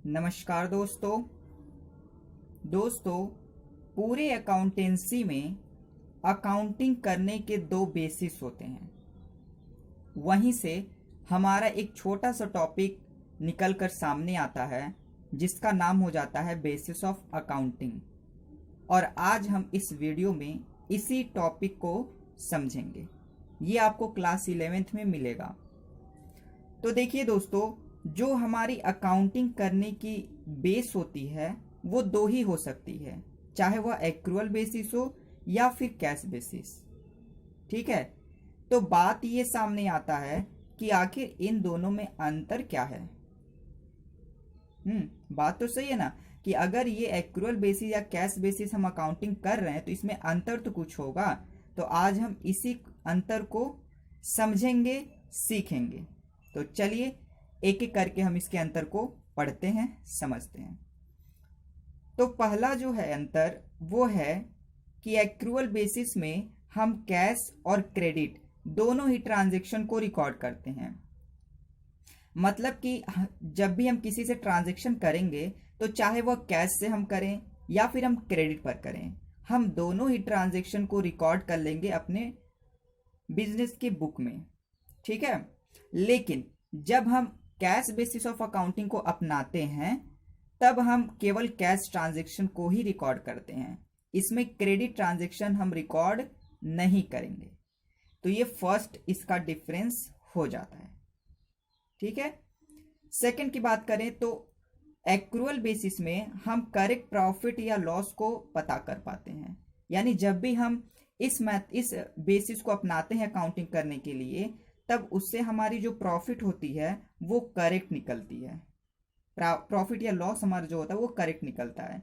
नमस्कार दोस्तों पूरे अकाउंटेंसी में अकाउंटिंग करने के दो बेसिस होते हैं। वहीं से हमारा एक छोटा सा टॉपिक निकल कर सामने आता है जिसका नाम हो जाता है बेसिस ऑफ अकाउंटिंग। और आज हम इस वीडियो में इसी टॉपिक को समझेंगे। ये आपको क्लास 11th में मिलेगा। तो देखिए दोस्तों, जो हमारी अकाउंटिंग करने की बेस होती है वो दो ही हो सकती है, चाहे वह एक्रूअल बेसिस हो या फिर कैश बेसिस। ठीक है, तो बात ये सामने आता है कि आखिर इन दोनों में अंतर क्या है। बात तो सही है ना कि अगर ये एक्रूअल बेसिस या कैश बेसिस हम अकाउंटिंग कर रहे हैं तो इसमें अंतर तो कुछ होगा। तो आज हम इसी अंतर को समझेंगे, सीखेंगे। तो चलिए एक एक करके हम इसके अंतर को पढ़ते हैं, समझते हैं। तो पहला जो है अंतर वो है कि एक्रूअल बेसिस में हम कैश और क्रेडिट दोनों ही ट्रांजैक्शन को रिकॉर्ड करते हैं। मतलब कि जब भी हम किसी से ट्रांजैक्शन करेंगे तो चाहे वह कैश से हम करें या फिर हम क्रेडिट पर करें, हम दोनों ही ट्रांजैक्शन को रिकॉर्ड कर लेंगे अपने बिजनेस की बुक में। ठीक है, लेकिन जब हम कैश बेसिस ऑफ अकाउंटिंग को अपनाते हैं तब हम केवल कैश ट्रांजैक्शन को ही रिकॉर्ड करते हैं। इसमें क्रेडिट ट्रांजैक्शन हम रिकॉर्ड नहीं करेंगे। तो ये फर्स्ट इसका डिफरेंस हो जाता है। ठीक है, सेकंड की बात करें तो एक्रूअल बेसिस में हम करेक्ट प्रॉफिट या लॉस को पता कर पाते हैं। यानी जब भी हम इस बेसिस को अपनाते हैं अकाउंटिंग करने के लिए, तब उससे हमारी जो प्रॉफिट होती है वो करेक्ट निकलती है। प्रॉफिट या लॉस हमारा जो होता है वो करेक्ट निकलता है,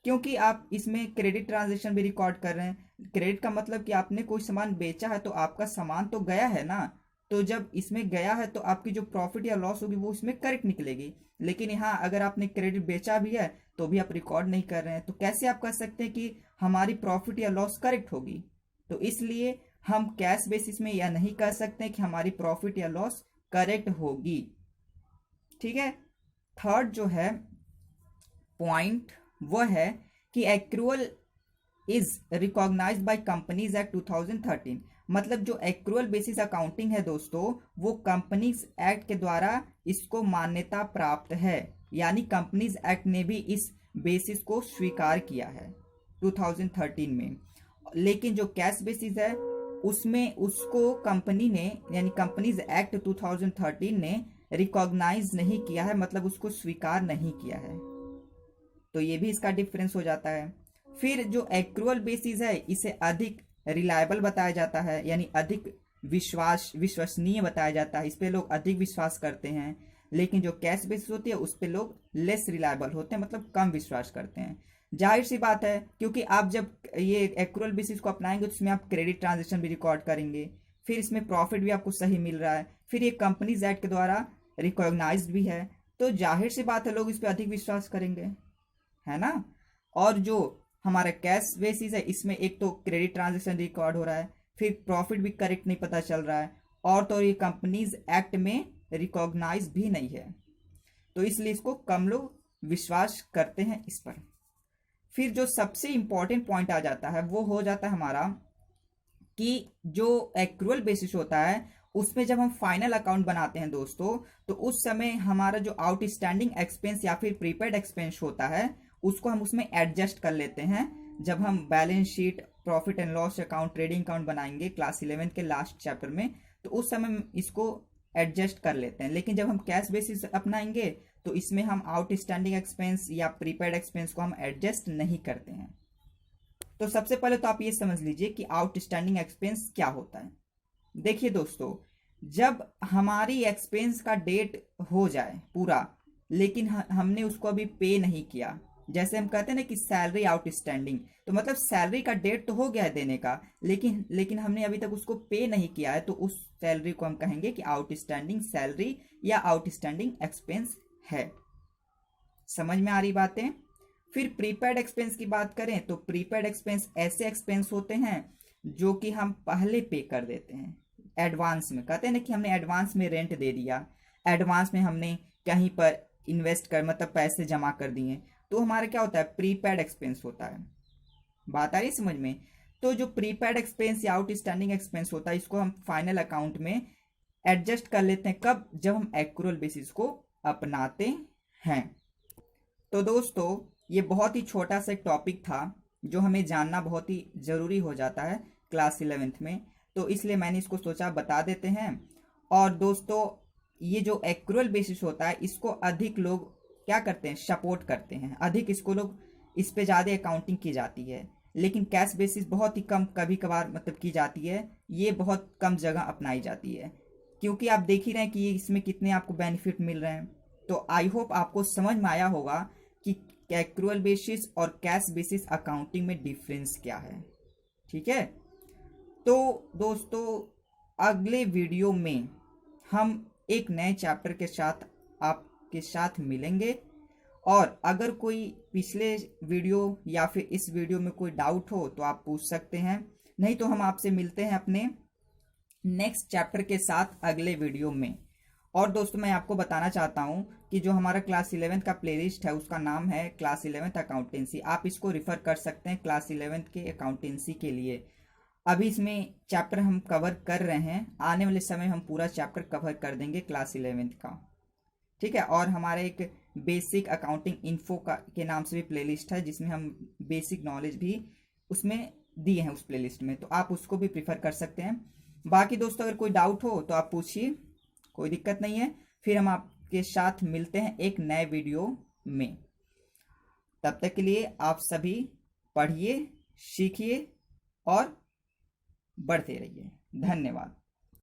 क्योंकि आप इसमें क्रेडिट ट्रांजैक्शन भी रिकॉर्ड कर रहे हैं। क्रेडिट का मतलब कि आपने कोई सामान बेचा है तो आपका सामान तो गया है ना, तो जब इसमें गया है तो आपकी जो प्रॉफिट या लॉस होगी वो इसमें करेक्ट निकलेगी। लेकिन यहाँ अगर आपने क्रेडिट बेचा भी है तो भी आप रिकॉर्ड नहीं कर रहे हैं, तो कैसे आप कह सकते हैं कि हमारी प्रॉफिट या लॉस करेक्ट होगी। तो इसलिए हम कैश बेसिस में यह नहीं कह सकते कि हमारी प्रॉफिट या लॉस करेक्ट होगी। ठीक है, थर्ड जो है पॉइंट वो है कि accrual is recognised by companies act 2013। मतलब जो एक्रूअल बेसिस अकाउंटिंग है दोस्तों, वो कंपनीज एक्ट के द्वारा इसको मान्यता प्राप्त है। यानी कंपनीज एक्ट ने भी इस बेसिस को स्वीकार किया है 2013 में। लेकिन जो कैश बेसिस है उसमें उसको कंपनी ने यानी कंपनीज एक्ट 2013 ने रिकॉग्नाइज नहीं किया है, मतलब उसको स्वीकार नहीं किया है। तो ये भी इसका डिफरेंस हो जाता है। फिर जो एक्रूअल बेसिस है इसे अधिक रिलायबल बताया जाता है, यानी अधिक विश्वसनीय बताया जाता है। इस पे लोग अधिक विश्वास करते हैं। लेकिन जो कैश बेसिस होती है उस पे लोग लेस रिलायबल होते हैं, मतलब कम विश्वास करते हैं। जाहिर सी बात है, क्योंकि आप जब ये एक्रूअल बेसिस को अपनाएंगे तो इसमें आप क्रेडिट ट्रांजैक्शन भी रिकॉर्ड करेंगे, फिर इसमें प्रॉफिट भी आपको सही मिल रहा है, फिर ये कंपनीज एक्ट के द्वारा रिकॉग्नाइज्ड भी है, तो जाहिर सी बात है लोग इस पर अधिक विश्वास करेंगे, है ना। और जो हमारा कैश बेसिस है इसमें एक तो क्रेडिट ट्रांजैक्शन रिकॉर्ड हो रहा है, फिर प्रॉफिट भी करेक्ट नहीं पता चल रहा है, और तो ये कंपनीज एक्ट में रिकॉग्नाइज भी नहीं है, तो इसलिए इसको कम लोग विश्वास करते हैं इस पर। फिर जो सबसे इंपॉर्टेंट पॉइंट आ जाता है वो हो जाता है हमारा कि जो एक्रूअल बेसिस होता है उसमें जब हम फाइनल अकाउंट बनाते हैं दोस्तों, तो उस समय हमारा जो आउटस्टैंडिंग एक्सपेंस या फिर प्रीपेड एक्सपेंस होता है उसको हम उसमें एडजस्ट कर लेते हैं। जब हम balance sheet, profit and loss account, trading account बनाएंगे क्लास 11 के लास्ट चैप्टर में, तो उस समय इसको एडजस्ट कर लेते हैं। लेकिन जब हम कैश बेसिस अपनाएंगे तो इसमें हम आउटस्टैंडिंग एक्सपेंस या प्रीपेड एक्सपेंस को हम एडजस्ट नहीं करते हैं। तो सबसे पहले तो आप ये समझ लीजिए कि आउटस्टैंडिंग एक्सपेंस क्या होता है। देखिए दोस्तों, जब हमारी एक्सपेंस का डेट हो जाए पूरा, लेकिन हमने उसको अभी पे नहीं किया, जैसे हम कहते हैं ना कि सैलरी आउटस्टैंडिंग, तो मतलब सैलरी का डेट तो हो गया है देने का, लेकिन हमने अभी तक उसको पे नहीं किया है, तो उस सैलरी को हम कहेंगे कि आउटस्टैंडिंग सैलरी या आउटस्टैंडिंग एक्सपेंस है। समझ में आ रही बातें। फिर प्रीपेड एक्सपेंस की बात करें तो प्रीपेड एक्सपेंस ऐसे एक्सपेंस होते हैं जो कि हम पहले पे कर देते हैं एडवांस में। कहते हैं ना कि हमने एडवांस में रेंट दे दिया, एडवांस में हमने कहीं पर इन्वेस्ट कर मतलब पैसे जमा कर दिए, तो हमारा क्या होता है, प्रीपेड एक्सपेंस होता है। बात आ रही समझ में? तो जो प्रीपेड एक्सपेंस या आउटस्टैंडिंग एक्सपेंस होता है, इसको हम फाइनल अकाउंट में एडजस्ट कर लेते हैं। कब? जब हम एक्रूअल बेसिस को अपनाते हैं। तो दोस्तों ये बहुत ही छोटा सा एक टॉपिक था जो हमें जानना बहुत ही ज़रूरी हो जाता है क्लास 11th में, तो इसलिए मैंने इसको सोचा बता देते हैं। और दोस्तों ये जो एक्रूअल बेसिस होता है इसको अधिक लोग क्या करते हैं, सपोर्ट करते हैं, अधिक इसको लोग इस पे ज़्यादा अकाउंटिंग की जाती है। लेकिन कैश बेसिस बहुत ही कम कभी कभार मतलब की जाती है, ये बहुत कम जगह अपनाई जाती है, क्योंकि आप देख ही रहे हैं कि ये इसमें कितने आपको बेनिफिट मिल रहे हैं। तो आई होप आपको समझ में आया होगा कि एक्रूअल बेसिस और कैश बेसिस अकाउंटिंग में डिफरेंस क्या है। ठीक है, तो दोस्तों अगले वीडियो में हम एक नए चैप्टर के साथ आपके साथ मिलेंगे। और अगर कोई पिछले वीडियो या फिर इस वीडियो में कोई डाउट हो तो आप पूछ सकते हैं, नहीं तो हम आपसे मिलते हैं अपने नेक्स्ट चैप्टर के साथ अगले वीडियो में। और दोस्तों मैं आपको बताना चाहता हूं कि जो हमारा क्लास 11th का प्लेलिस्ट है उसका नाम है क्लास 11th अकाउंटेंसी। आप इसको रिफर कर सकते हैं क्लास 11th के अकाउंटेंसी के लिए। अभी इसमें चैप्टर हम कवर कर रहे हैं, आने वाले समय हम पूरा चैप्टर कवर कर देंगे क्लास 11th का। ठीक है, और हमारे एक बेसिक अकाउंटिंग इन्फो का के नाम से भी प्लेलिस्ट है जिसमें हम बेसिक नॉलेज भी उसमें दिए हैं उस प्लेलिस्ट में, तो आप उसको भी प्रिफर कर सकते हैं। बाकी दोस्तों अगर कोई डाउट हो तो आप पूछिए, कोई दिक्कत नहीं है। फिर हम आपके साथ मिलते हैं एक नए वीडियो में। तब तक के लिए आप सभी पढ़िए, सीखिए और बढ़ते रहिए। धन्यवाद।